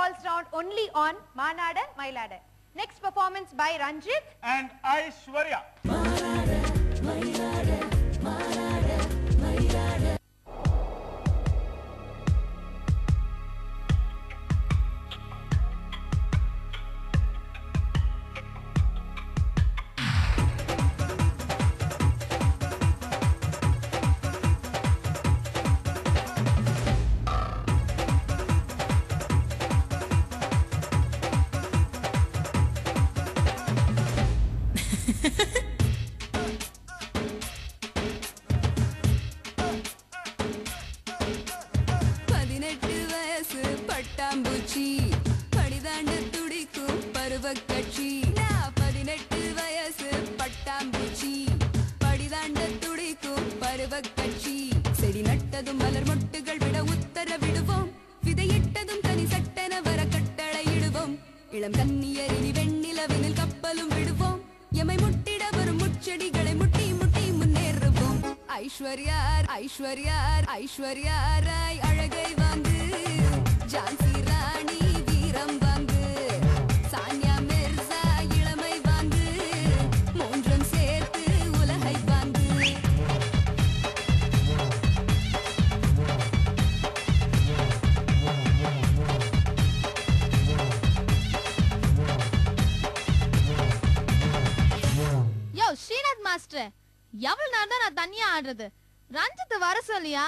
falls round only on Manada Mailada. Next performance by Ranjit and Aishwarya. Aishwarya Rai அழகை வாங்கு ஜான்சி ராணி வீரம் வாங்கு சானியா மிர்சா இளமை வாங்கு மூன்றும் சேர்த்து உலகை வாங்கு யோ ஸ்ரீநாத் மாஸ்டர் எவ்வளவு நேரம் தான் நான் தனியா ஆடுறது ரஞ்சித் வர சொல்லியா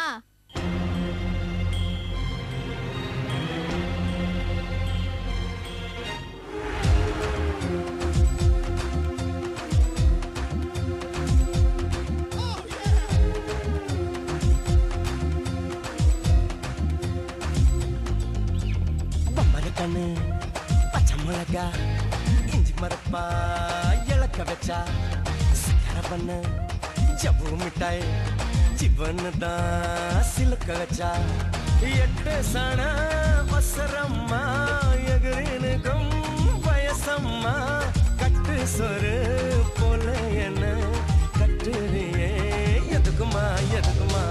கண்ணு பச்சை மிளகா இஞ்சி மரப்பா இலக்க வச்சா சக்கரை பண்ண ஜவ்வு மிட்டாய் ஜிவன்னு தான் சிலுக்க வச்சா எட்டு சன வசரம்மா எகிரினுக்கும் வயசம்மா கட்டு சொரு போல என்ன கட்டுறியே எதுக்குமா எதுக்குமா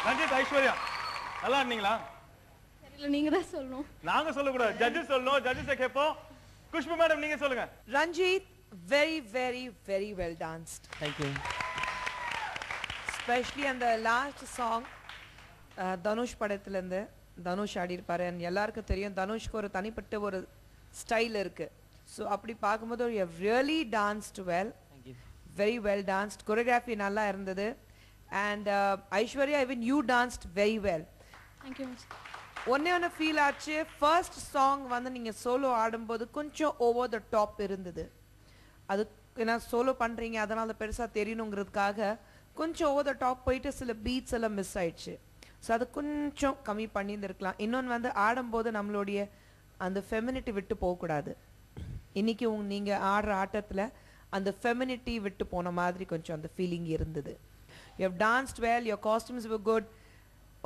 ரஞ்சித் ஐஸ்வர்யா நல்லா இருந்தீங்களா? தெரியல, நீங்க தான் சொல்லணும். நாங்க சொல்லக்கூடாது, ஜட்ஜஸ் சொல்லணும். ஜட்ஜஸை கேட்போம். குஷ்பு மேடம் நீங்க சொல்லுங்க. Ranjit, very, very, very well danced. Thank you. Especially on the last song, Dhanush படத்துல இருந்து தனுஷ் ஆடி இருப்பாரு. எல்லாருக்கும் தெரியும் தனுஷ்க்கு ஒரு தனிப்பட்ட ஒரு ஸ்டைல் இருக்கு. ஸோ அப்படி பார்க்கும்போது you have really danced well. Thank you. Very well danced. Choreography நல்லா இருந்தது. And Aishwarya, even you danced very well. Thank you, miss. ஒன்னு ஃபீல் ஆச்சு. ஃபர்ஸ்ட் சாங் வந்து நீங்க சோலோ ஆடும்போது கொஞ்சம் ஓவர் த டாப் இருந்தது. அது ஏன்னா சோலோ பண்றீங்க அதனால பெருசா தெரியணுங்கிறதுக்காக கொஞ்சம் ஓவர் த டாப் போயிட்டு சில பீட்ஸ் எல்லாம் மிஸ் ஆயிடுச்சு. ஸோ அது கொஞ்சம் கம்மி பண்ணியிருந்திருக்கலாம். இன்னொன்று வந்து ஆடும்போது நம்மளுடைய அந்த ஃபெமினிட்டி விட்டு போகக்கூடாது. இன்னைக்கு நீங்க ஆடுற ஆட்டத்துல அந்த ஃபெமினிட்டி விட்டு போன மாதிரி கொஞ்சம் அந்த ஃபீலிங் இருந்தது. You have danced well, your costumes were good.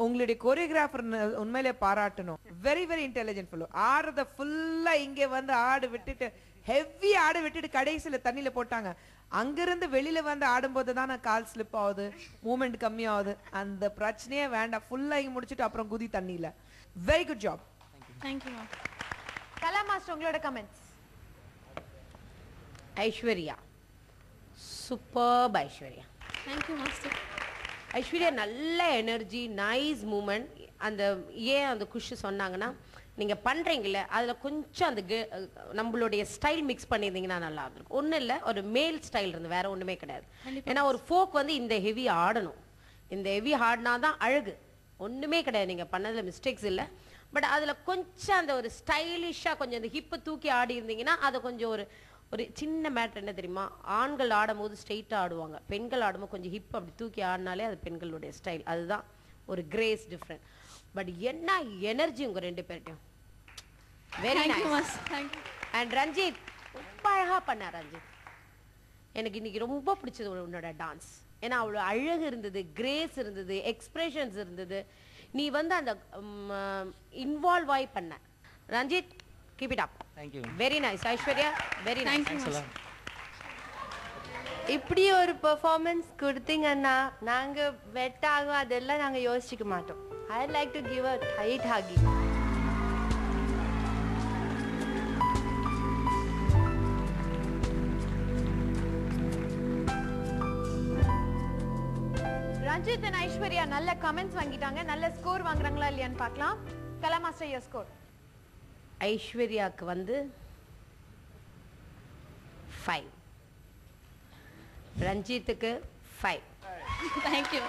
உங்களுடைய கோரியோகிராஃபர் உண்மையிலே பாராட்டணும். வெரி வெரி இன்டெலிஜென்ட் ஃபுல்லோ. ஆடுறத ஃபுல்லா இங்கே வந்து ஆடு விட்டுட்டு ஹெவி ஆடு விட்டுட்டு கடைசியில் தண்ணியில போட்டாங்க. அங்கிருந்து வெளியில வந்து ஆடும்போது தான் கால் ஸ்லிப் ஆகுது, மூமெண்ட் கம்மி ஆகுது. அந்த பிரச்சனையே வேண்டாம். ஃபுல்லா இங்க முடிச்சுட்டு அப்புறம் குதி தண்ணியில. Very good job. Thank you, ma'am. Kala master உங்களோட comments. Aishwarya superb. Aishwarya Thank you, master. Aishwarya நல்ல எனர்ஜி, நைஸ் மூமெண்ட். அந்த ஏன் அந்த குஷ் சொன்னாங்கன்னா நீங்கள் பண்ணுறீங்களே அதில் கொஞ்சம் அந்த நம்மளுடைய ஸ்டைல் மிக்ஸ் பண்ணியிருந்தீங்கன்னா நல்லா இருக்கும். ஒன்றும் இல்லை, ஒரு மேல் ஸ்டைல் இருந்து வேற ஒன்றுமே கிடையாது. ஏன்னா ஒரு ஃபோக் வந்து இந்த ஹெவி ஆடணும். இந்த ஹெவி ஆடினா தான் அழகு. ஒன்றுமே கிடையாது, நீங்கள் பண்ணதில் மிஸ்டேக்ஸ் இல்லை. பட் அதில் கொஞ்சம் அந்த ஒரு ஸ்டைலிஷாக கொஞ்சம் அந்த ஹிப்பை தூக்கி ஆடி இருந்தீங்கன்னா அதை கொஞ்சம் ஒரு சின்ன மேட்ரு என்ன தெரியுமா, ஆண்கள் ஆடும்போது ஸ்ட்ரெயிட்டாக ஆடுவாங்க, பெண்கள் ஆடும்போது கொஞ்சம் ஹிப் அப்படி தூக்கி ஆடினாலே அது பெண்களுடைய ஸ்டைல். அதுதான் ஒரு கிரேஸ் டிஃப்ரெண்ட். பட் என்ன எனர்ஜி உங்க ரெண்டு பேர்ட்டையும். Very nice. அண்ட் ரஞ்சித் ரொம்ப அழகா பண்ண. ரஞ்சித் எனக்கு இன்னைக்கு ரொம்ப பிடிச்சது உன்னோட டான்ஸ். ஏன்னா அவ்வளோ அழகு இருந்தது, கிரேஸ் இருந்தது, எக்ஸ்பிரஷன்ஸ் இருந்தது. நீ வந்து அந்த இன்வால்வ் ஆகி பண்ண. Ranjith, keep it up. Thank you. Very nice. Aishwarya, very nice. Thank you, இப்படி ஒரு பெர்ஃபார்மன்ஸ் கொடுத்தீங்கன்னா நாங்க வெட் ஆகும் அதெல்லாம் நாங்க யோசிச்சுக்க மாட்டோம். I like to give a tight hug. Ranjith and Aishwarya நல்ல கமெண்ட்ஸ் வாங்கிட்டாங்க. நல்ல ஸ்கோர் வாங்குறாங்களா இல்லையான்னு பார்க்கலாம். Kala master your score. ஐஸ்வர்யாக்கு வந்து 5, ரஞ்சித்துக்கு 5. Thank you.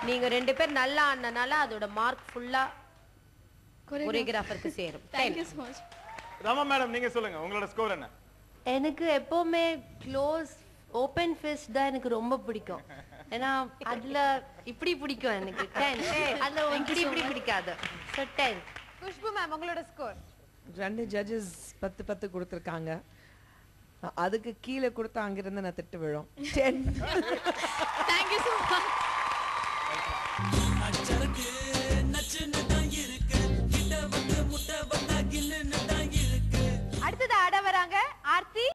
நீங்க ரெண்டு பேர் நல்லா ஆனனால அதோட மார்க் ஃபுல்லா கோரியோகிராஃபருக்கு சேரும். Thank you so much. Rama madam நீங்க சொல்லுங்க, உங்களோட ஸ்கோர் என்ன? எனக்கு எப்பவுமே க்ளோஸ் ஓப்பன் ஃபிஸ்ட் தான் எனக்கு ரொம்ப பிடிக்கும். ஏன்னா அதுல இப்படி பிடிக்கும் எனக்கு 10. அதுல இப்படி பிடிக்காது. ஸோ 10. குஷ்பு மேம் உங்களோட ஸ்கோர். ரெண்டு ஜட்ஜஸ் 10 கொடுத்துருக்காங்க. அதுக்கு கீழே கொடுத்தா அங்கிருந்து நான் திட்டு விழும். 10. Thank you so much.